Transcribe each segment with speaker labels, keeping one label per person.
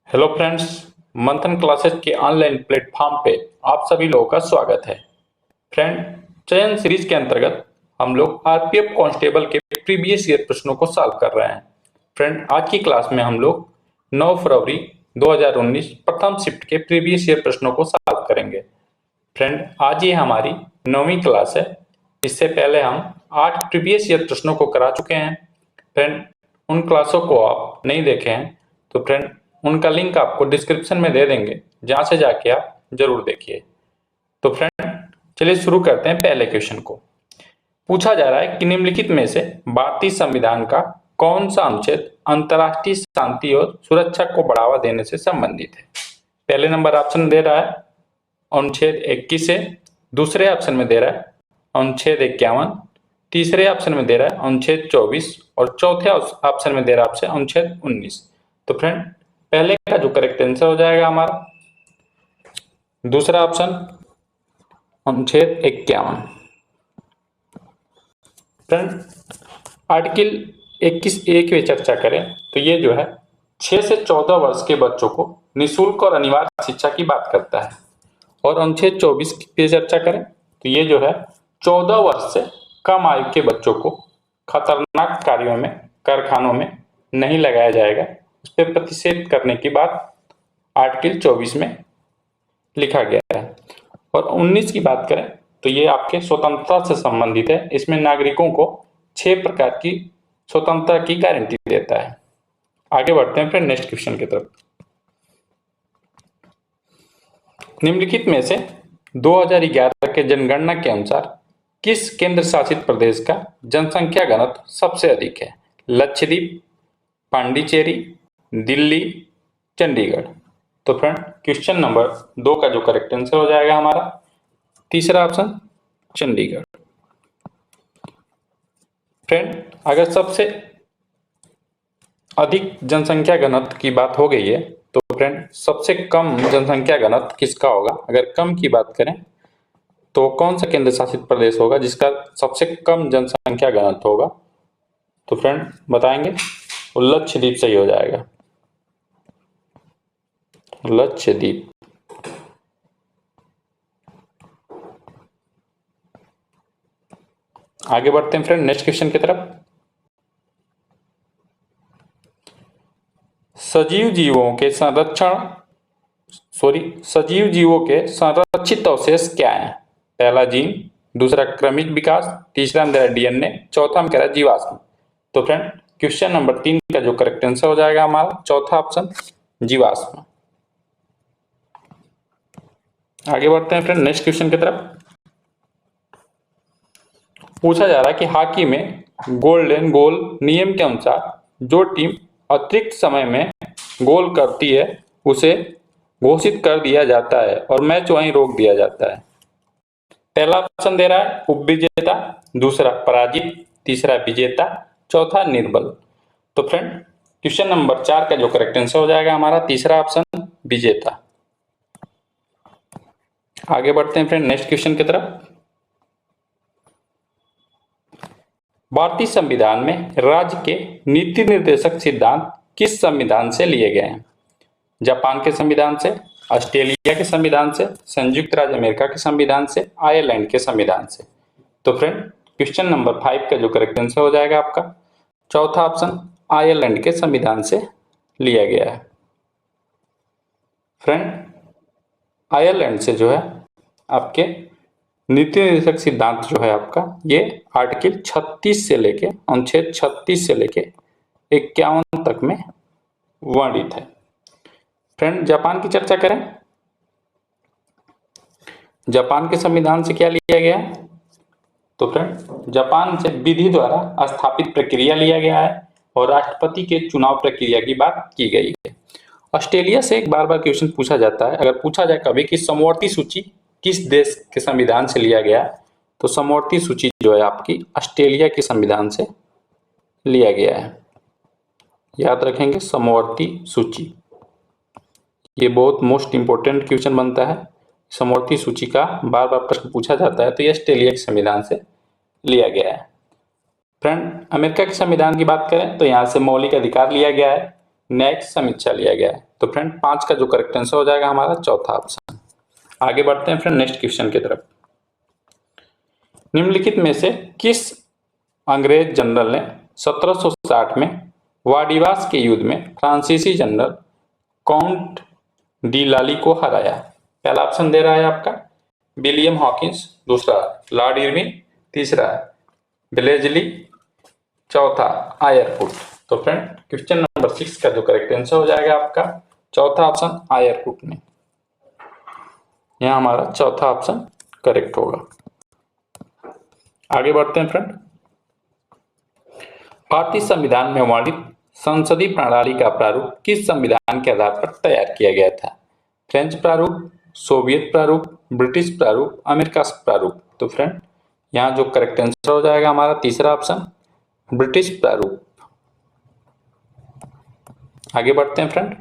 Speaker 1: Hello friends, मंथन classes के online platform पे आप सभी लोगों का स्वागत है। फ्रेंड, चयन सीरीज के अंतर्गत हम लोग आरपीएफ कांस्टेबल के प्रीवियस ईयर प्रश्नों को सॉल्व कर रहे हैं। फ्रेंड, आज की क्लास में हम लोग 9 फरवरी 2019 प्रथम शिफ्ट के प्रीवियस ईयर प्रश्नों को सॉल्व करेंगे। फ्रेंड, आज ये हमारी 9वीं क्लास है। इससे पहले हम 8 प्रीवियस ईयर प्रश्नों को करा चुके हैं। फ्रेंड, उन क्लासों को आप नहीं देखे हैं तो फ्रेंड उनका लिंक आपको डिस्क्रिप्शन में दे देंगे, जहां से जाके आप जरूर देखिए। तो फ्रेंड, चलिए शुरू करते हैं। पहले क्वेश्चन को पूछा जा रहा है कि निम्नलिखित में से भारतीय संविधान का कौन सा अनुच्छेद अंतर्राष्ट्रीय शांति और सुरक्षा को बढ़ावा देने से संबंधित है। पहले नंबर ऑप्शन दे रहा है अनुच्छेद 21 है, दूसरे ऑप्शन में दे रहा है अनुच्छेद 51, तीसरे ऑप्शन में दे रहा है अनुच्छेद 24 और चौथे ऑप्शन में दे रहा है आपसे अनुच्छेद 19। तो फ्रेंड, पहले का जो करेक्ट आंसर हो जाएगा हमारा दूसरा ऑप्शन अनुच्छेद 51। फ्रेंड, आर्टिकल 21A की चर्चा करें तो ये जो है 6 से 14 वर्ष के बच्चों को निःशुल्क और अनिवार्य शिक्षा की बात करता है। और अनुच्छेद 24 की चर्चा करें तो ये जो है 14 वर्ष से कम आयु के बच्चों को खतरनाक कार्यों में, कारखानों में नहीं लगाया जाएगा, उस पर प्रतिषेध करने की बात आर्टिकल 24 में लिखा गया है। और 19 की बात करें तो ये आपके स्वतंत्रता से संबंधित है। इसमें नागरिकों को 6 प्रकार की स्वतंत्रता की गारंटी देता है। आगे बढ़ते हैं फिर नेक्स्ट क्वेश्चन की तरफ। निम्नलिखित में से 2011 के जनगणना के अनुसार किस केंद्र शासित प्रदेश का जनसंख्या घनत्व सबसे अधिक है। लक्षद्वीप, पांडिचेरी, दिल्ली, चंडीगढ़। तो फ्रेंड, क्वेश्चन नंबर 2 का जो करेक्ट आंसर हो जाएगा हमारा तीसरा ऑप्शन चंडीगढ़। फ्रेंड, अगर सबसे अधिक जनसंख्या घनत्व की बात हो गई है तो फ्रेंड सबसे कम जनसंख्या घनत्व किसका होगा। अगर कम की बात करें तो कौन सा केंद्र शासित प्रदेश होगा जिसका सबसे कम जनसंख्या घनत्व होगा। तो फ्रेंड बताएंगे, लक्षद्वीप सही हो जाएगा, लक्षद्वीप। आगे बढ़ते हैं फ्रेंड नेक्स्ट क्वेश्चन की तरफ। सजीव जीवों के संरक्षित अवशेष क्या है। पहला जीन, दूसरा क्रमिक विकास, तीसरा में डीएनए, चौथा में कह रहा है जीवाश्म। तो फ्रेंड, क्वेश्चन नंबर 3 का जो करेक्ट आंसर हो जाएगा हमारा चौथा ऑप्शन जीवाश्म। आगे बढ़ते हैं फ्रेंड नेक्स्ट क्वेश्चन की तरफ। पूछा जा रहा है कि हॉकी में गोल्डन गोल नियम के अनुसार जो टीम अतिरिक्त समय में गोल करती है उसे घोषित कर दिया जाता है और मैच वहीं रोक दिया जाता है। पहला ऑप्शन दे रहा है उपविजेता, दूसरा पराजित, तीसरा विजेता, चौथा निर्बल। तो फ्रेंड, क्वेश्चन नंबर 4 का जो करेक्ट आंसर हो जाएगा हमारा तीसरा ऑप्शन विजेता। आगे बढ़ते हैं फ्रेंड नेक्स्ट क्वेश्चन की तरफ। भारतीय संविधान में राज्य के नीति निर्देशक सिद्धांत किस संविधान से लिए गए हैं। जापान के संविधान से, ऑस्ट्रेलिया के संविधान से, संयुक्त राज्य अमेरिका के संविधान से, आयरलैंड के संविधान से। तो फ्रेंड, क्वेश्चन नंबर 5 का जो करेक्ट आंसर हो जाएगा आपका चौथा ऑप्शन आयरलैंड के संविधान से लिया गया है। फ्रेंड, आयरलैंड से जो है आपके नीति निर्देशक सिद्धांत जो है आपका ये आर्टिकल 36 से लेके अनुच्छेद 36 से लेके 51 तक में वर्णित है। फ्रेंड, जापान की चर्चा करें, जापान के संविधान से क्या लिया गया है। तो फ्रेंड, जापान से विधि द्वारा स्थापित प्रक्रिया लिया गया है और राष्ट्रपति के चुनाव प्रक्रिया की बात की गई है। ऑस्ट्रेलिया से एक बार बार क्वेश्चन पूछा जाता है, अगर पूछा जाए कभी कि समवर्ती सूची किस देश के संविधान से लिया गया, तो समवर्ती सूची जो है आपकी ऑस्ट्रेलिया के संविधान से लिया गया है। याद रखेंगे, समवर्ती सूची, ये बहुत मोस्ट इंपोर्टेंट क्वेश्चन बनता है। समवर्ती सूची का बार बार प्रश्न पूछा जाता है तो ये ऑस्ट्रेलिया के संविधान से लिया गया है। फ्रेंड, अमेरिका के संविधान की बात करें तो यहाँ से मौलिक अधिकार लिया गया है। न्यायिक समीक्षा लिया गया है। तो फ्रेंड 5 का जो करेक्ट आंसर हो जाएगा हमारा चौथा ऑप्शन। आगे बढ़ते हैं फ्रेंड नेक्स्ट क्वेश्चन की तरफ। निम्नलिखित में से किस अंग्रेज जनरल ने 1760 में वाडिवास के युद्ध में फ्रांसीसी जनरल काउंट डी लाली को हराया? पहला ऑप्शन दे रहा है आपका विलियम हॉकिंस, दूसरा लॉर्ड इरविन, तीसरा ब्लेजली, चौथा आयरकुट। तो फ्रेंड क्वेश्चन नंबर 6 का जो करेक्ट आंसर हो जाएगा आपका चौथा ऑप्शन आयरकुट में। यहां हमारा चौथा ऑप्शन करेक्ट होगा। आगे बढ़ते हैं फ्रेंड। भारतीय संविधान में वर्णित संसदीय प्रणाली का प्रारूप किस संविधान के आधार पर तैयार किया गया था? फ्रेंच प्रारूप, सोवियत प्रारूप, ब्रिटिश प्रारूप, अमेरिका प्रारूप। तो फ्रेंड यहाँ जो करेक्ट आंसर हो जाएगा हमारा तीसरा ऑप्शन ब्रिटिश प्रारूप। आगे बढ़ते हैं फ्रेंड।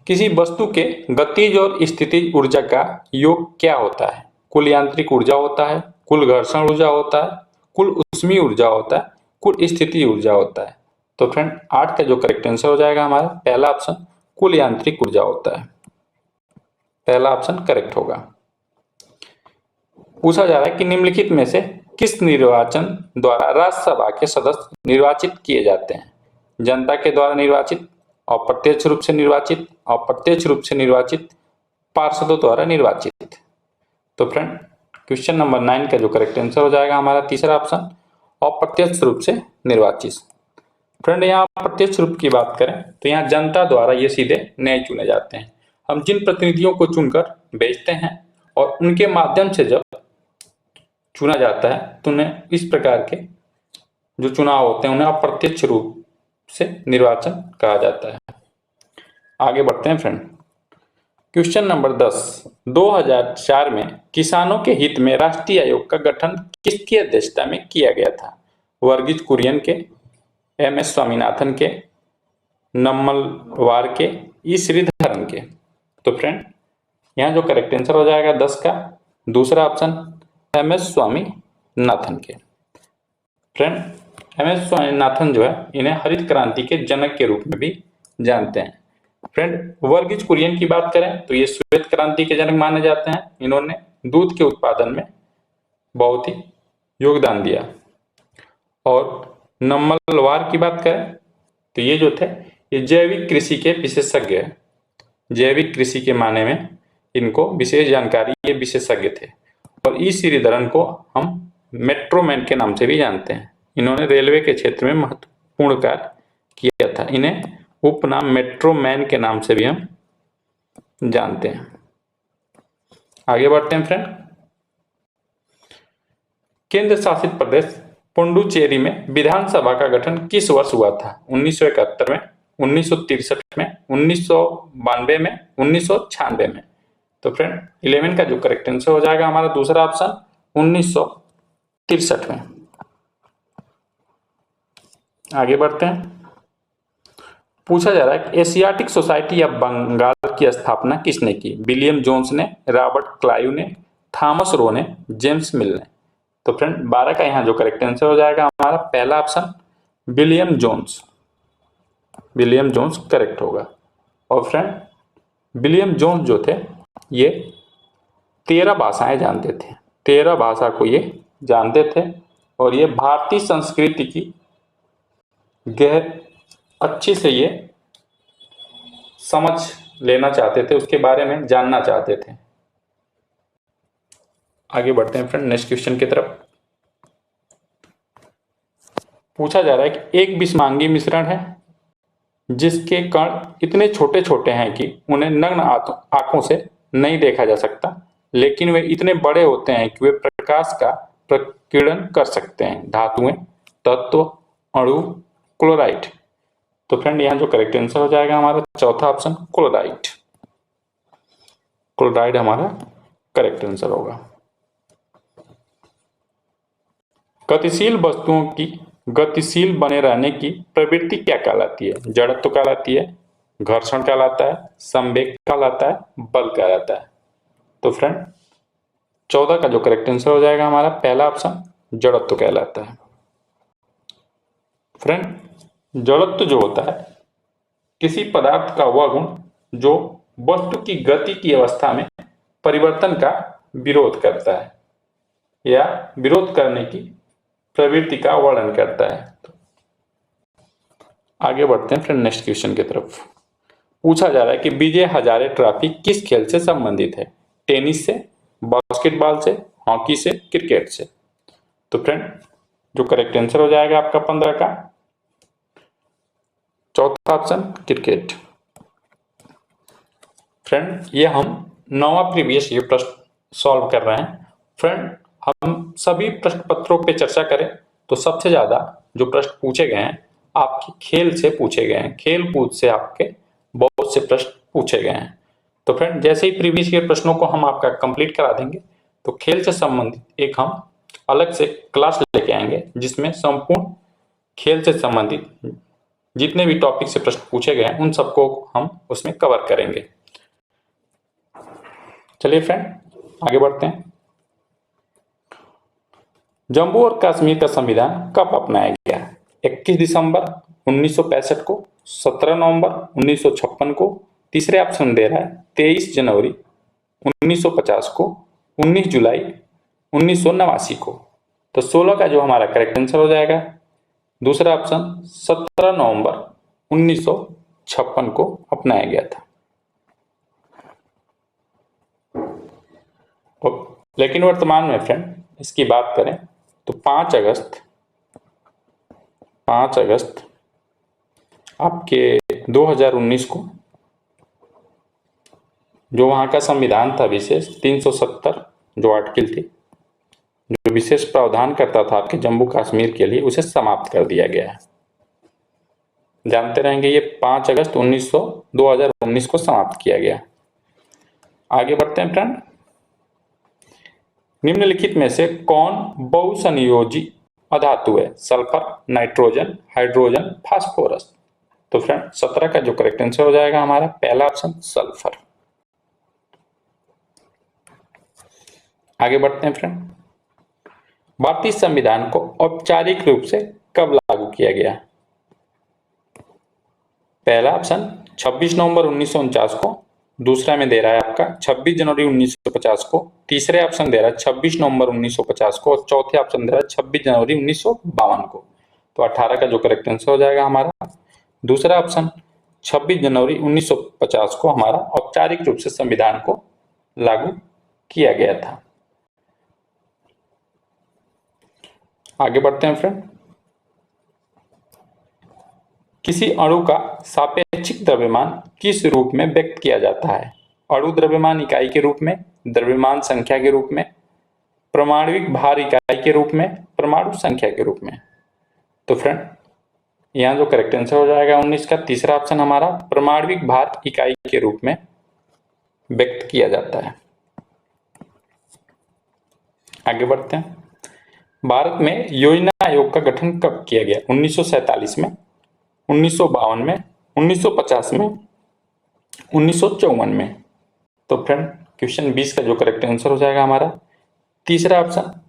Speaker 1: किसी वस्तु के गतिज और स्थितिज ऊर्जा का योग क्या होता है? कुल यांत्रिक ऊर्जा होता है, कुल घर्षण ऊर्जा होता है, कुल ऊष्मीय ऊर्जा होता है, कुल स्थिति ऊर्जा होता है। तो फ्रेंड 8 का जो करेक्ट आंसर हो जाएगा हमारा पहला ऑप्शन कुल यांत्रिक ऊर्जा होता है। पहला ऑप्शन करेक्ट होगा। पूछा जा रहा है कि निम्नलिखित में से किस निर्वाचन द्वारा राज्यसभा के सदस्य निर्वाचित किए जाते हैं? जनता के द्वारा निर्वाचित, अप्रत्यक्ष रूप से निर्वाचित, अप्रत्यक्ष रूप से निर्वाचित, पार्षदों द्वारा निर्वाचित। तो फ्रेंड क्वेश्चन नंबर 9 का जो करेक्ट आंसर हो जाएगा हमारा तीसरा ऑप्शन अप्रत्यक्ष रूप से निर्वाचित। फ्रेंड यहाँ प्रत्यक्ष रूप की बात करें तो यहाँ जनता द्वारा ये सीधे नए चुने जाते हैं। हम जिन प्रतिनिधियों को चुनकर भेजते हैं और उनके माध्यम से जब चुना जाता है तो उन्हें इस प्रकार के जो चुनाव होते हैं उन्हें अप्रत्यक्ष रूप से निर्वाचन कहा जाता है। आगे बढ़ते हैं फ्रेंड। क्वेश्चन नंबर 10 2004 में किसानों के हित में राष्ट्रीय आयोग का गठन किसकी अध्यक्षता में किया गया था? वर्गीज कुरियन के, एम.एस. स्वामीनाथन के, नम्मलवार के, ई श्रीधरन के। तो फ्रेंड यहाँ जो करेक्ट आंसर हो जाएगा 10 का दूसरा ऑप्शन एम.एस. स्वामीनाथन के। Friend MS. स्वामीनाथन जो है इन्हें हरित क्रांति के जनक के रूप में भी जानते हैं। फ्रेंड वर्गीज कुरियन की बात करें तो ये श्वेत क्रांति के जनक माने जाते हैं। इन्होंने दूध के उत्पादन में बहुत ही योगदान दिया। और नम्मलवार की बात करें तो ये जो थे ये जैविक कृषि के विशेषज्ञ हैं। जैविक कृषि के माने में इनको विशेष जानकारी, ये विशेषज्ञ थे। और ई श्रीधरन को हम मेट्रोमैन के नाम से भी जानते हैं। इन्होंने रेलवे के क्षेत्र में महत्वपूर्ण कार्य किया था। इन्हें उपनाम मेट्रोमैन के नाम से भी हम जानते हैं। आगे बढ़ते हैं फ्रेंड। केंद्र शासित प्रदेश पुडुचेरी में विधानसभा का गठन किस वर्ष हुआ था? 1971 में, 1963 में, 1992 में, 1996 में। तो फ्रेंड 11 का जो करेक्ट आंसर हो जाएगा हमारा दूसरा ऑप्शन 1963 में। आगे बढ़ते हैं। पूछा जा रहा है कि एशियाटिक सोसाइटी ऑफ बंगाल की स्थापना किसने की? विलियम जोन्स ने, रॉबर्ट क्लाइव ने, थॉमस रो ने, जेम्स मिल ने। तो फ्रेंड 12 का यहाँ जो करेक्ट आंसर हो जाएगा हमारा पहला option William Jones. William Jones correct होगा। और फ्रेंड विलियम जोन्स जो थे ये 13 भाषाएं जानते थे। 13 भाषा को ये जानते थे और ये भारतीय संस्कृति की गहर अच्छी से ये समझ लेना चाहते थे, उसके बारे में जानना चाहते थे। आगे बढ़ते हैं फ्रेंड नेक्स्ट क्वेश्चन की तरफ। पूछा जा रहा है कि एक विषमांगी मिश्रण है जिसके कण इतने छोटे छोटे हैं कि उन्हें नग्न आंखों से नहीं देखा जा सकता, लेकिन वे इतने बड़े होते हैं कि वे प्रकाश का प्रकीर्णन कर सकते हैं। धातुएं, तत्व, अणु, क्लोराइड। तो फ्रेंड यहाँ जो करेक्ट आंसर हो जाएगा हमारा चौथा ऑप्शन क्लोराइड। क्लोराइड हमारा करेक्ट आंसर होगा। गतिशील वस्तुओं की गतिशील बने रहने की प्रवृत्ति क्या कहलाती है? जड़त्व कहलाती है, घर्षण कहलाता है, संवेग कहलाता है, बल कहलाता है। तो फ्रेंड 14 का जो करेक्ट आंसर हो जाएगा हमारा पहला ऑप्शन जड़त्व कहलाता है। फ्रेंड जड़त्व जो होता है किसी पदार्थ का वह गुण जो वस्तु की गति की अवस्था में परिवर्तन का विरोध करता है या विरोध करने की प्रवृत्ति का वर्णन करता है। आगे बढ़ते हैं फ्रेंड नेक्स्ट क्वेश्चन की तरफ। पूछा जा रहा है कि विजय हजारे ट्रॉफी किस खेल से संबंधित है? टेनिस से, बास्केटबॉल से, हॉकी से, क्रिकेट से? तो फ्रेंड जो करेक्ट आंसर हो जाएगा आपका 15 का चौथा ऑप्शन क्रिकेट। फ्रेंड ये हम 9वां प्रीवियस ईयर प्रश्न सॉल्व कर रहे हैं। फ्रेंड हम सभी प्रश्न पत्रों पे चर्चा करें तो सबसे ज्यादा जो प्रश्न पूछे गए हैं आपके खेल से पूछे गए हैं, खेल कूद से आपके बहुत से प्रश्न पूछे गए हैं। तो फ्रेंड जैसे ही प्रीवियस ईयर प्रश्नों को हम आपका कंप्लीट करा देंगे तो खेल से संबंधित एक हम अलग से क्लास लेके आएंगे जिसमें संपूर्ण खेल से संबंधित जितने भी टॉपिक से प्रश्न पूछे गए हैं उन सबको हम उसमें कवर करेंगे। चलिए फ्रेंड आगे बढ़ते हैं। जम्मू और कश्मीर का संविधान कब अपनाया गया? 21 दिसंबर 1965 को, 17 नवंबर 1956 को, तीसरे ऑप्शन दे रहा है 23 जनवरी 1950 को, 19 जुलाई 1989 को। तो 16 का जो हमारा करेक्ट आंसर हो जाएगा दूसरा ऑप्शन 17 नवंबर 1956 को अपनाया गया था। लेकिन वर्तमान में फ्रेंड इसकी बात करें तो 5 अगस्त आपके 2019 को जो वहां का संविधान था विशेष 370 जो आर्टिकल थी जो विशेष प्रावधान करता था आपके जम्मू कश्मीर के लिए उसे समाप्त कर दिया गया है। जानते रहेंगे ये 5 अगस्त 2019 को समाप्त किया गया। आगे बढ़ते हैं फ्रेंड। निम्नलिखित में से कौन बहुसंयोजी अधातु है? Sulphur, nitrogen, hydrogen, phosphorus? तो फ्रेंड 17 का जो करेक्ट आंसर हो जाएगा हमारा पहला ऑप्शन सल्फर। आगे बढ़ते हैं फ्रेंड। भारतीय संविधान को औपचारिक रूप से कब लागू किया गया? पहला ऑप्शन 26 नवंबर 1949 को, दूसरा में दे रहा है आपका 26 जनवरी 1950 को, तीसरे ऑप्शन दे रहा है 26 नवंबर 1950 को और चौथे ऑप्शन दे रहा है 26 जनवरी 1952 को। तो 18 का जो करेक्ट आंसर हो जाएगा हमारा दूसरा ऑप्शन 26 जनवरी 1950 को हमारा औपचारिक रूप से संविधान को लागू किया गया था। आगे बढ़ते हैं फ्रेंड। किसी अणु का सापेक्षिक द्रव्यमान किस रूप में व्यक्त किया जाता है? अणु द्रव्यमान इकाई के रूप में, द्रव्यमान संख्या के रूप में, परमाणविक भार इकाई के रूप में, परमाणु संख्या के रूप में? तो फ्रेंड यहाँ जो करेक्ट आंसर हो जाएगा 19 का तीसरा ऑप्शन हमारा परमाणविक भार इकाई के रूप में व्यक्त किया जाता है। आगे बढ़ते हैं। भारत में योजना आयोग का गठन कब किया गया? 1947 में, 1952 में, 1950 में, 1954 में? तो फ्रेंड क्वेश्चन 20 का जो करेक्ट आंसर हो जाएगा हमारा तीसरा ऑप्शन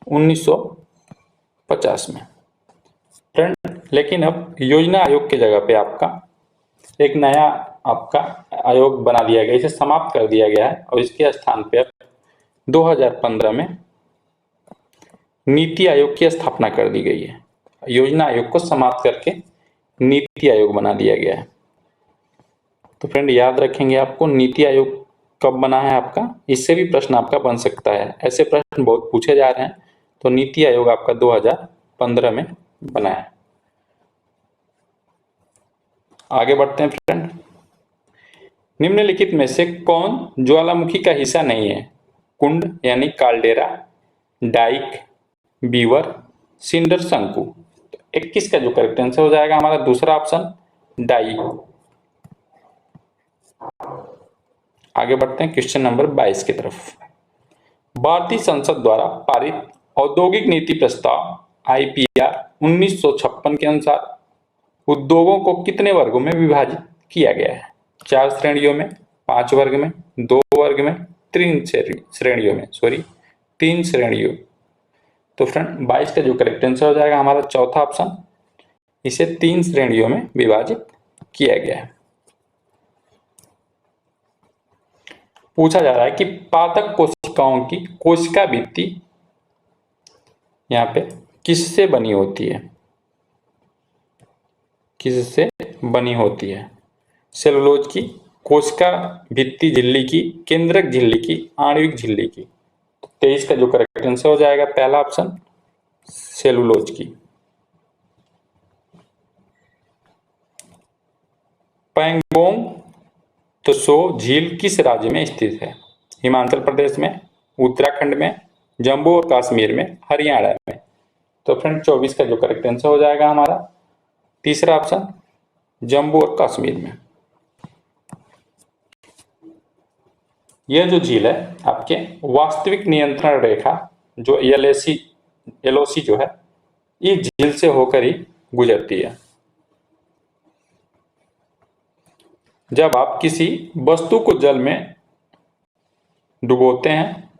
Speaker 1: 1950 में। फ्रेंड लेकिन अब योजना आयोग की जगह पे आपका एक नया आपका आयोग बना दिया गया, इसे समाप्त कर दिया गया है और इसके स्थान पे अब 2015 में नीति आयोग की स्थापना कर दी गई है। योजना आयोग को समाप्त करके नीति आयोग बना दिया गया है। तो फ्रेंड याद रखेंगे आपको नीति आयोग कब बना है आपका, इससे भी प्रश्न आपका बन सकता है। ऐसे प्रश्न बहुत पूछे जा रहे हैं। तो नीति आयोग आपका 2015 में बना है। आगे बढ़ते हैं फ्रेंड। निम्नलिखित में से कौन ज्वालामुखी का हिस्सा नहीं है? कुंड यानी काल्डेरा, डाइक, बीवर, सिंडर, शंकु? 21 का जो करेक्ट आंसर हो जाएगा हमारा दूसरा ऑप्शन डाइक। आगे बढ़ते हैं क्वेश्चन नंबर 22 की तरफ। भारतीय संसद द्वारा पारित औद्योगिक नीति प्रस्ताव आईपीआर 1956 के अनुसार उद्योगों को कितने वर्गों में विभाजित किया गया है? 4 श्रेणियों में, 5 वर्ग में, 2 वर्ग में, 3 श्रेणियों में, 3 श्रेणियों। तो फ्रेंड 22 का जो करेक्ट आंसर हो जाएगा हमारा चौथा ऑप्शन इसे 3 श्रेणियों में विभाजित किया गया है। पूछा जा रहा है कि पादप कोशिकाओं की कोशिका भित्ति यहाँ पे किससे बनी होती है? किससे बनी होती है? सेलुलोज की, कोशिका भित्ति झिल्ली की, केंद्रक झिल्ली की, आणविक झिल्ली की। 23 का जो करेक्ट आंसर हो जाएगा पहला ऑप्शन सेलुलोज की। पैंगोंग त्सो झील किस राज्य में स्थित है? हिमाचल प्रदेश में, उत्तराखंड में, जम्मू और कश्मीर में, हरियाणा में। तो फ्रेंड 24 का जो करेक्ट आंसर हो जाएगा हमारा तीसरा ऑप्शन जम्मू और कश्मीर में। यह जो झील है आपके वास्तविक नियंत्रण रेखा जो एलओसी जो है इस झील से होकर ही गुजरती है। जब आप किसी वस्तु को जल में डुबोते हैं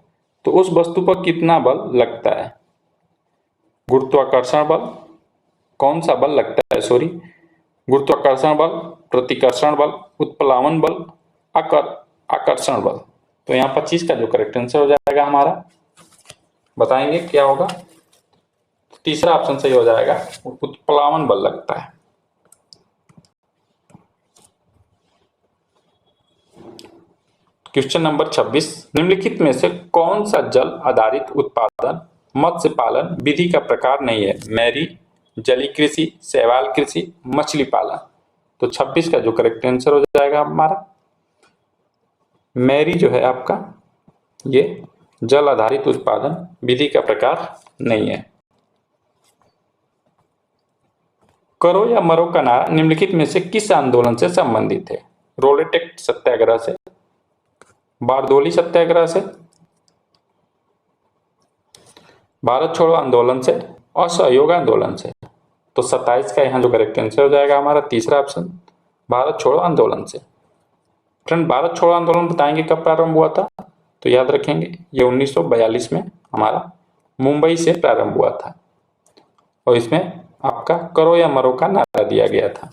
Speaker 1: तो उस वस्तु पर कितना बल लगता है? गुरुत्वाकर्षण बल, कौन सा बल लगता है? सॉरी, गुरुत्वाकर्षण बल, प्रतिकर्षण बल, उत्प्लावन बल, आकर्षण बल। तो यहाँ 25 का जो करेक्ट आंसर हो जाएगा हमारा, बताएंगे क्या होगा? तीसरा ऑप्शन सही हो जाएगा, उत्प्लावन बल लगता है। क्वेश्चन नंबर 26, निम्नलिखित में से कौन सा जल आधारित उत्पादन मत्स्य पालन विधि का प्रकार नहीं है? मैरी, जलीय कृषि, शैवाल कृषि, मछली पालन। तो 26 का जो करेक्ट आंसर हो जाएगा हमारा मैरी जो है आपका ये जल आधारित उत्पादन विधि का प्रकार नहीं है। करो या मरो का नारा निम्नलिखित में से किस आंदोलन से संबंधित है? रोलेटेक्ट सत्याग्रह से, बारदोली सत्याग्रह से, भारत छोड़ो आंदोलन से, असहयोग आंदोलन से। तो 27 का यहाँ जो करेक्ट आंसर हो जाएगा हमारा तीसरा ऑप्शन भारत छोड़ो आंदोलन से। फ्रेंड भारत छोड़ो आंदोलन बताएंगे कब प्रारंभ हुआ था? तो याद रखेंगे ये 1942 में हमारा मुंबई से प्रारंभ हुआ था और इसमें आपका करो या मरो का नारा दिया गया था।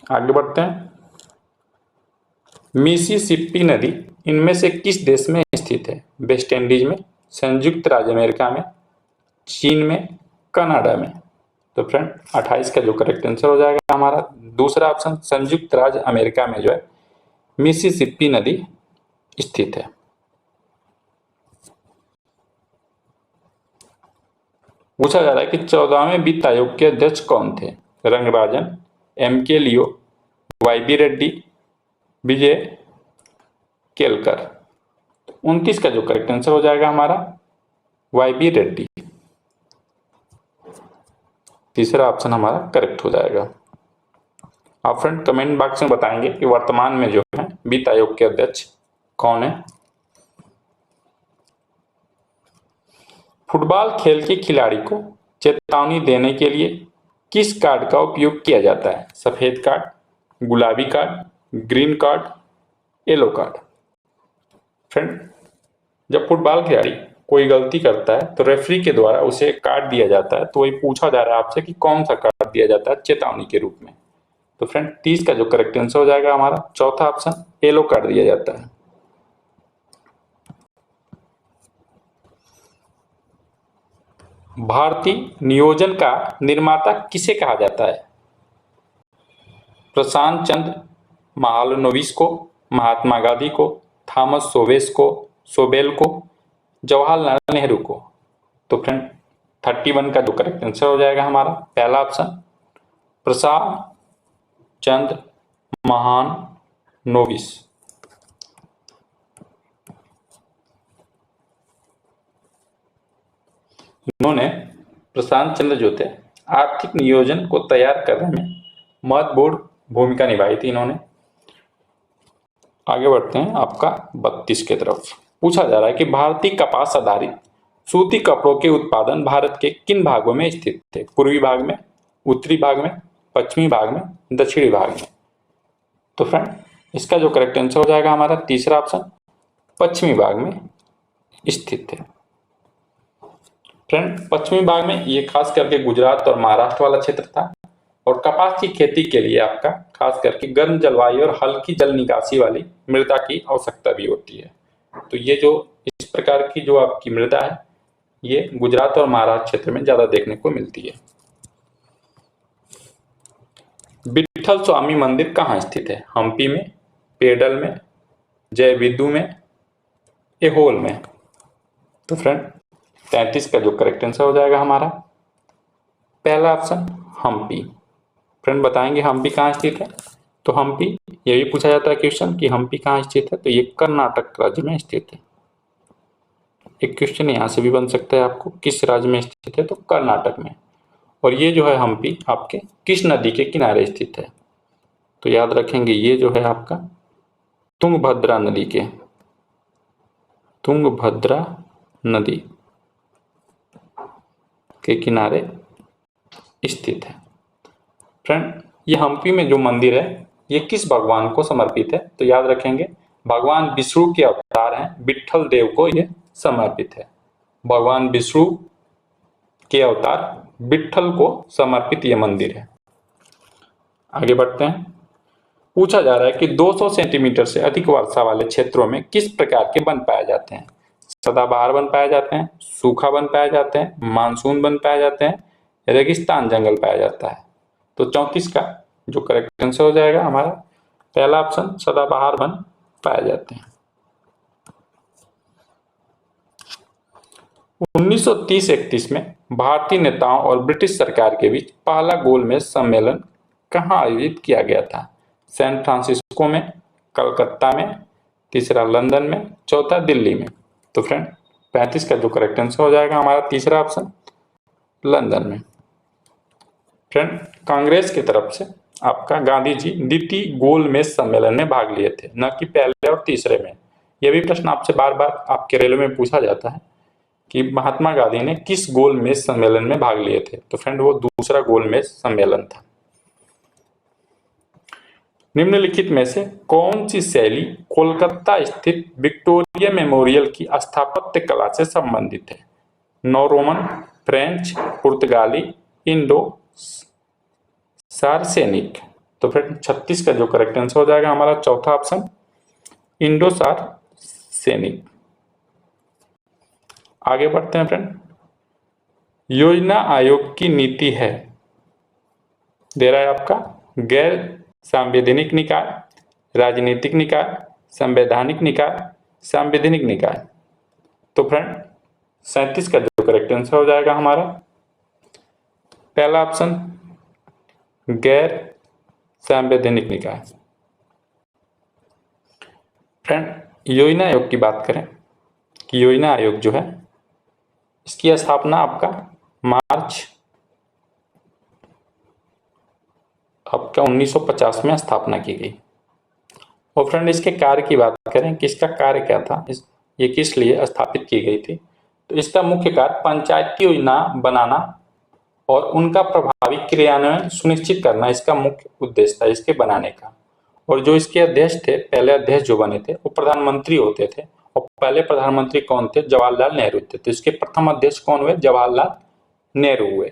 Speaker 1: आगे बढ़ते हैं। मिसिसिपी नदी इनमें से किस देश में स्थित है? वेस्ट इंडीज में, संयुक्त राज्य अमेरिका में, चीन में, कनाडा में। तो फ्रेंड 28 का जो करेक्ट आंसर हो जाएगा हमारा दूसरा ऑप्शन संयुक्त राज्य अमेरिका में जो है मिसिसिपी नदी स्थित है। पूछा जा रहा है कि 14वें वित्त आयोग के अध्यक्ष कौन थे? रंगराजन, एम.के. लियो, वाई.बी. रेड्डी, विजय केलकर। 29 का जो करेक्ट आंसर हो जाएगा हमारा वाई.बी. रेड्डी। तीसरा ऑप्शन हमारा करेक्ट हो जाएगा। आप फ्रेंड कमेंट बॉक्स में बताएंगे कि वर्तमान में जो है वित्त आयोग के अध्यक्ष कौन है। फुटबॉल खेल के खिलाड़ी को चेतावनी देने के लिए किस कार्ड का उपयोग किया जाता है? सफेद कार्ड, गुलाबी card, green card, yellow card. Friend जब फुटबॉल खिलाड़ी कोई गलती करता है तो रेफरी के द्वारा उसे कार्ड दिया जाता है। तो वही पूछा जा रहा है आपसे कि कौन सा कार्ड दिया जाता है चेतावनी के रूप में। तो फ्रेंड 30 का जो करेक्ट आंसर हो जाएगा हमारा चौथा ऑप्शन येलो कार्ड दिया जाता है। भारतीय नियोजन का निर्माता किसे कहा जाता है? प्रशांत चंद्र महालनोबिस को, महात्मा गांधी को, थॉमस सोबेल को, जवाहरलाल नेहरू को। तो फ्रेंड 31 का जो करेक्ट आंसर हो जाएगा हमारा पहला ऑप्शन प्रशांत चंद्र महालनोबिस। इन्होंने प्रशांत चंद्र जो थे आर्थिक नियोजन को तैयार करने में महत्वपूर्ण भूमिका निभाई थी इन्होंने। आगे बढ़ते हैं आपका 32 की तरफ। पूछा जा रहा है कि भारतीय कपास आधारित सूती कपड़ों के उत्पादन भारत के किन भागों में स्थित थे? पूर्वी भाग में, उत्तरी भाग में, पश्चिमी भाग में, दक्षिणी भाग में। तो फ्रेंड इसका जो करेक्ट आंसर हो जाएगा हमारा तीसरा ऑप्शन पश्चिमी भाग में स्थित थे। फ्रेंड पश्चिमी भाग में ये खास करके गुजरात और महाराष्ट्र वाला क्षेत्र था और कपास की खेती के लिए आपका खास करके गर्म जलवायु और हल्की जल निकासी वाली मृदा की आवश्यकता भी होती है। तो ये जो इस प्रकार की जो आपकी मृदा है ये गुजरात और महाराष्ट्र क्षेत्र में ज्यादा देखने को मिलती है। विट्ठल स्वामी मंदिर कहाँ स्थित है? हम्पी में, पेडल में, जय विदु में, एहोल में। तो फ्रेंड 33 का जो करेक्ट आंसर हो जाएगा हमारा पहला ऑप्शन हम्पी। फ्रेंड बताएंगे हम्पी कहाँ स्थित है? तो हम्पी ये भी पूछा जाता है क्वेश्चन कि हम्पी कहाँ स्थित है, तो ये कर्नाटक राज्य में स्थित है। एक क्वेश्चन यहाँ से भी बन सकता है आपको, किस राज्य में स्थित है? तो कर्नाटक में। और ये जो है हम्पी आपके किस नदी के किनारे स्थित है? तो याद रखेंगे ये जो है आपका तुंगभद्रा नदी के, तुंगभद्रा नदी के किनारे स्थित है। फ्रेंड ये हम्पी में जो मंदिर है ये किस भगवान को समर्पित है? तो याद रखेंगे भगवान विष्णु के अवतार हैं, विट्ठल देव को ये समर्पित है। भगवान विष्णु के अवतार विट्ठल को समर्पित ये मंदिर है। आगे बढ़ते हैं। पूछा जा रहा है कि 200 सेंटीमीटर से अधिक वर्षा वाले क्षेत्रों में किस प्रकार के वन पाए जाते हैं? सदाबहार वन पाए जाते हैं, सूखा वन पाए जाते हैं, मानसून वन पाए जाते हैं, रेगिस्तान जंगल पाया जाता है। तो 34 का जो करेक्ट आंसर हो जाएगा हमारा पहला ऑप्शन सदाबहार वन पाए जाते हैं। 1930-31 में भारतीय नेताओं और ब्रिटिश सरकार के बीच पहला गोलमेज सम्मेलन कहाँ आयोजित किया गया था? सैन फ्रांसिस्को में, कलकत्ता में, तीसरा लंदन में, चौथा दिल्ली में। तो फ्रेंड 35 का जो करेक्ट आंसर हो जाएगा हमारा तीसरा ऑप्शन लंदन में। फ्रेंड कांग्रेस की तरफ से आपका गांधी जी द्वितीय गोलमेज सम्मेलन में भाग लिए थे, न कि पहले और तीसरे में। यह भी प्रश्न आपसे बार बार आपके रेलवे में पूछा जाता है कि महात्मा गांधी ने किस गोलमेज सम्मेलन में भाग लिए थे? तो फ्रेंड वो दूसरा गोलमेज सम्मेलन था। निम्नलिखित में से कौन सी शैली कोलकाता स्थित विक्टोरिया मेमोरियल की स्थापत्य कला से संबंधित है? नौ रोमन, फ्रेंच, पुर्तगाली, इंडो सार्सेनिक। तो फिर 36 का जो करेक्ट आंसर हो जाएगा हमारा चौथा ऑप्शन इंडो सार्सेनिक। आगे बढ़ते हैं फ्रेंड। योजना आयोग की नीति है, दे रहा है आपका गैर संवैधानिक निकाय, राजनीतिक निकाय, संवैधानिक निकाय, संवैधानिक निकाय। तो फ्रेंड 37 का जो करेक्ट आंसर हो जाएगा हमारा पहला ऑप्शन गैर संवैधानिक निकाय। फ्रेंड योजना आयोग की बात करें कि योजना आयोग जो है इसकी स्थापना आपका मार्च आपका 1950 में स्थापना की गई। और फ्रेंड इसके कार्य की बात करें कि इसका कार्य क्या था, ये किस लिए स्थापित की गई थी? तो इसका मुख्य कार्य पंचायती योजना बनाना और उनका प्रभावी क्रियान्वयन सुनिश्चित करना इसका मुख्य उद्देश्य था इसके बनाने का। और जो इसके अध्यक्ष थे, पहले अध्यक्ष जो बने थे वो प्रधानमंत्री होते थे। और पहले प्रधानमंत्री कौन थे? जवाहरलाल नेहरू थे। तो इसके प्रथम अध्यक्ष कौन हुए? जवाहरलाल नेहरू हुए।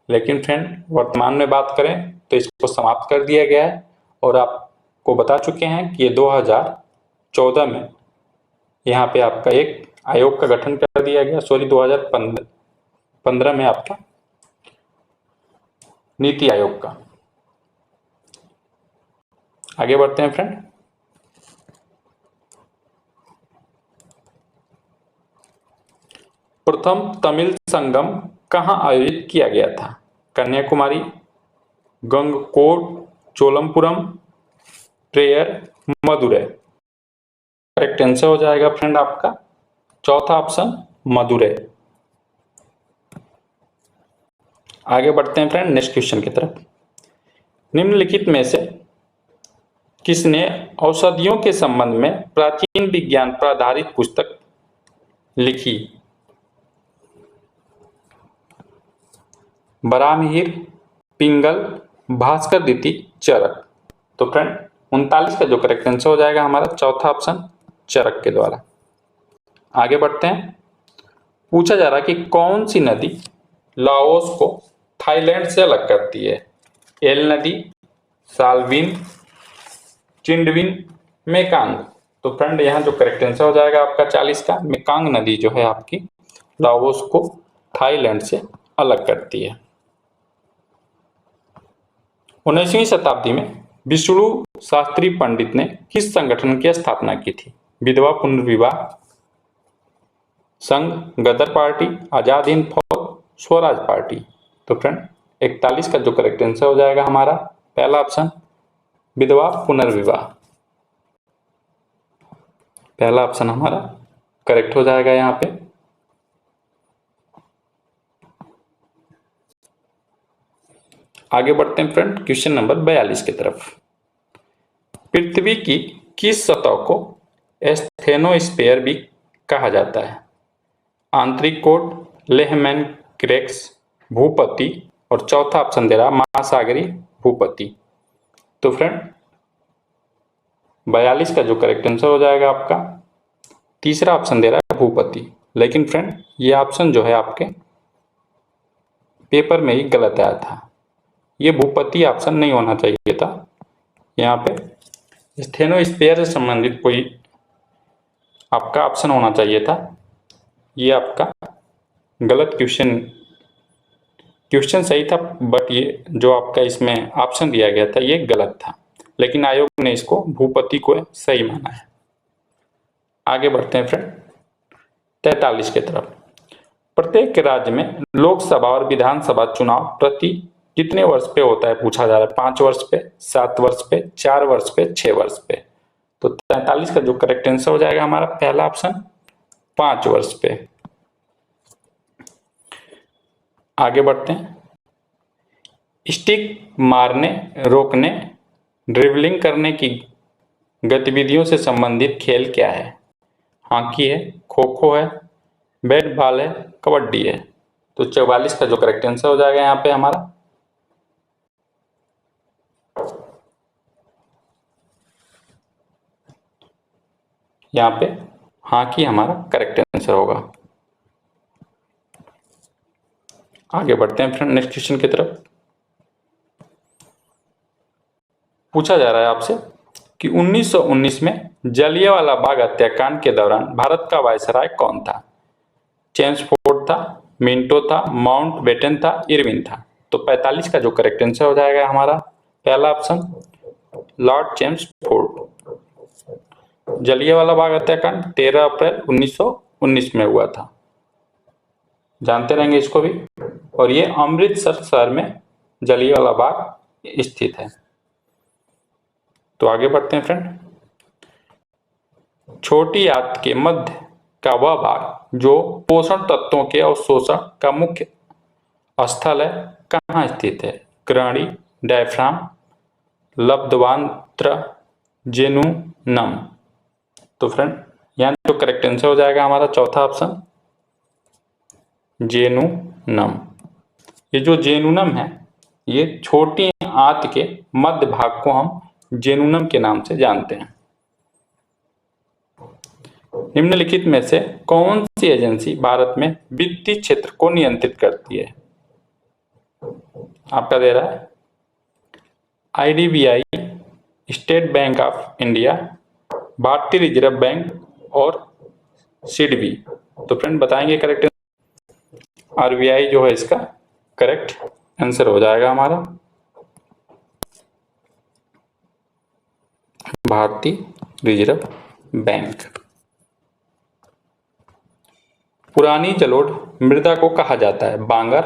Speaker 1: लेकिन फ्रेंड वर्तमान में बात करें तो इसको समाप्त कर दिया गया है और आपको बता चुके हैं कि ये 2014 में यहाँ पे आपका एक आयोग का गठन कर दिया गया। 2015 में आपका नीति आयोग का। आगे बढ़ते हैं फ्रेंड। प्रथम तमिल संगम कहाँ आयोजित किया गया था? कन्याकुमारी, गंगकोट, चोलमपुरम, प्रेयर, मदुरै। करेक्ट आंसर हो जाएगा फ्रेंड आपका चौथा ऑप्शन मदुरै। आगे बढ़ते हैं फ्रेंड नेक्स्ट क्वेश्चन की तरफ। निम्नलिखित में से किसने औषधियों के संबंध में प्राचीन विज्ञान पर आधारित पुस्तक लिखी? बराहमिहिर, पिंगल, भास्कर द्वितीय, चरक। तो फ्रेंड 39 का जो करेक्ट आंसर हो जाएगा हमारा चौथा ऑप्शन चरक के द्वारा। आगे बढ़ते हैं। पूछा जा रहा है कि कौन सी नदी लाओस को थाईलैंड से अलग करती है? एल नदी, साल्विन, चिंडविन, मेकांग। तो फ्रेंड यहाँ जो करेक्ट आंसर हो जाएगा आपका 40 का, मेकांग नदी जो है आपकी लाओस को थाईलैंड से अलग करती है। 19वीं शताब्दी में विष्णु शास्त्री पंडित ने किस संगठन की स्थापना की थी? विधवा पुनर्विवाह संघ, गदर पार्टी, आजाद हिंद फौज, स्वराज पार्टी। तो फ्रेंड 41 का जो करेक्ट आंसर हो जाएगा हमारा पहला ऑप्शन विधवा पुनर्विवाह, पहला ऑप्शन हमारा करेक्ट हो जाएगा यहाँ पे। आगे बढ़ते हैं फ्रेंड क्वेश्चन नंबर 42 की तरफ। पृथ्वी की किस सतह को एस्थेनोस्फीयर भी कहा जाता है? आंतरिक कोट, लेहमैन क्रेक्स, भूपति और चौथा ऑप्शन दे रहा महासागरीय भूपति। तो फ्रेंड 42 का जो करेक्ट आंसर हो जाएगा आपका तीसरा ऑप्शन दे रहा है भूपति। लेकिन फ्रेंड ये ऑप्शन जो है आपके पेपर में ही गलत आया था, ये भूपति ऑप्शन नहीं होना चाहिए था। यहाँ पे स्टेनोस्फीयर से संबंधित कोई आपका ऑप्शन होना चाहिए था। ये आपका गलत क्वेश्चन सही था, बट ये जो आपका इसमें ऑप्शन दिया गया था ये गलत था, लेकिन आयोग ने इसको भूपति को सही माना है। आगे बढ़ते हैं फ्रेंड 43 की तरफ। प्रत्येक राज्य में लोकसभा और विधानसभा चुनाव प्रति कितने वर्ष पे होता है पूछा जा रहा है? 5 वर्ष पे, 7 वर्ष पे, 4 वर्ष पे, 6 वर्ष पे। तो 43 का जो करेक्ट आंसर हो जाएगा हमारा पहला ऑप्शन 5 वर्ष पे। आगे बढ़ते हैं। स्टिक मारने, रोकने, ड्रिबलिंग करने की गतिविधियों से संबंधित खेल क्या है? हॉकी है, खो खो है, बैट बॉल है, कबड्डी है। तो 44 का जो करेक्ट आंसर हो जाएगा यहाँ पे हमारा यहाँ पे हॉकी हमारा करेक्ट आंसर होगा। आगे बढ़ते हैं फ्रेंड नेक्स्ट क्वेश्चन की तरफ। पूछा जा रहा है आपसे कि 1919 में जलियांवाला बाग हत्याकांड के दौरान भारत का वायसराय कौन था? चेम्सफोर्ड था, मिंटो था, माउंटबेटन था, इरविन था। तो 45 का जो करेक्ट आंसर हो जाएगा हमारा पहला option Lord Chelmsford. Jallianwala Bagh हत्याकांड 13 अप्रैल 1919 में हुआ था, जानते रहेंगे इसको भी। और ये अमृतसर शहर में जलियांवाला बाग स्थित है। तो आगे बढ़ते हैं फ्रेंड। छोटी आंत के मध्य का वह भाग जो पोषण तत्वों के अवशोषण का मुख्य स्थल है कहाँ स्थित है? ग्रहणी, डायफ्राम, लब्धवांत्र, जेनुनम। तो फ्रेंड यहाँ जो करेक्ट आंसर हो जाएगा हमारा चौथा ऑप्शन जेनुनम। ये जो जेनुनम है ये छोटी आंत के मध्य भाग को हम जेनुनम के नाम से जानते हैं। निम्नलिखित में से कौन सी एजेंसी भारत में वित्तीय क्षेत्र को नियंत्रित करती है? आपका दे रहा है IDBI, state bank of India, भारतीय रिजर्व बैंक और सिडबी। तो फ्रेंड बताएंगे करेक्ट आरबीआई जो है इसका करेक्ट आंसर हो जाएगा हमारा भारतीय रिजर्व बैंक। पुरानी जलोढ़ मृदा को कहा जाता है? बांगर,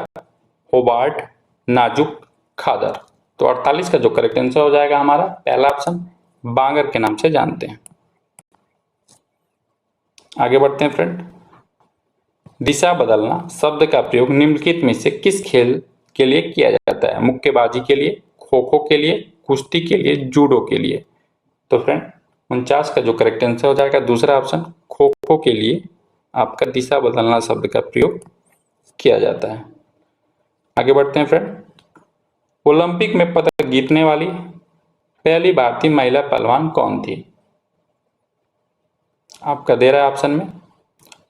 Speaker 1: होबार्ट, नाजुक, खादर। तो 48 का जो करेक्ट आंसर हो जाएगा हमारा पहला ऑप्शन बांगर के नाम से जानते हैं। आगे बढ़ते हैं फ्रेंड। दिशा बदलना शब्द का प्रयोग निम्नलिखित में से किस खेल के लिए किया जाता है? मुक्केबाजी के लिए, खो खो के लिए, कुश्ती के लिए, जूडो के लिए। तो फ्रेंड 49 का जो करेक्ट आंसर हो जाएगा दूसरा ऑप्शन खो खो के लिए आपका दिशा बदलना शब्द का प्रयोग किया जाता है। आगे बढ़ते हैं फ्रेंड। ओलंपिक में पदक जीतने वाली पहली भारतीय महिला पहलवान कौन थी? आपका दे रहा है ऑप्शन में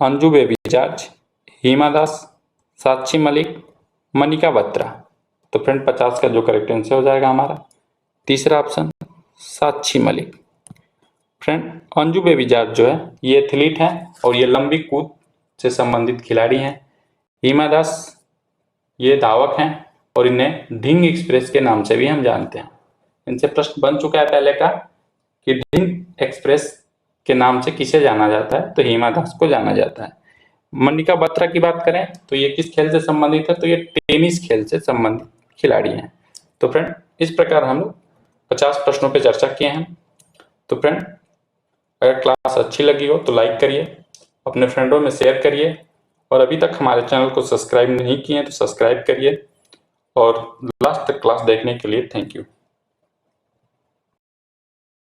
Speaker 1: अंजू बेबी जॉर्ज, हिमा दास, साक्षी मलिक, मनिका बत्रा। तो फ्रेंड 50 का जो करेक्ट आंसर हो जाएगा हमारा तीसरा option Sakshi Malik. Friend Anju baby Jat जो है ये एथलीट हैं और ये लंबी कूद से संबंधित खिलाड़ी हैं। हिमा दास ये धावक हैं और इन्हें ढींग एक्सप्रेस के नाम से भी हम जानते हैं। इनसे प्रश्न बन चुका है पहले का कि ढींग एक्सप्रेस के नाम से किसे जाना जाता है, तो हिमा दास को जाना जाता है। मनिका बत्रा की बात करें तो ये किस खेल से संबंधित है, तो ये टेनिस खेल से संबंधित खिलाड़ी हैं। तो फ्रेंड इस प्रकार हम लोग 50 प्रश्नों पे चर्चा किए हैं। तो फ्रेंड अगर क्लास अच्छी लगी हो तो लाइक करिए, अपने फ्रेंडों में शेयर करिए और अभी तक हमारे चैनल को सब्सक्राइब नहीं किए हैं तो सब्सक्राइब करिए और लास्ट तक क्लास देखने के लिए थैंक यू।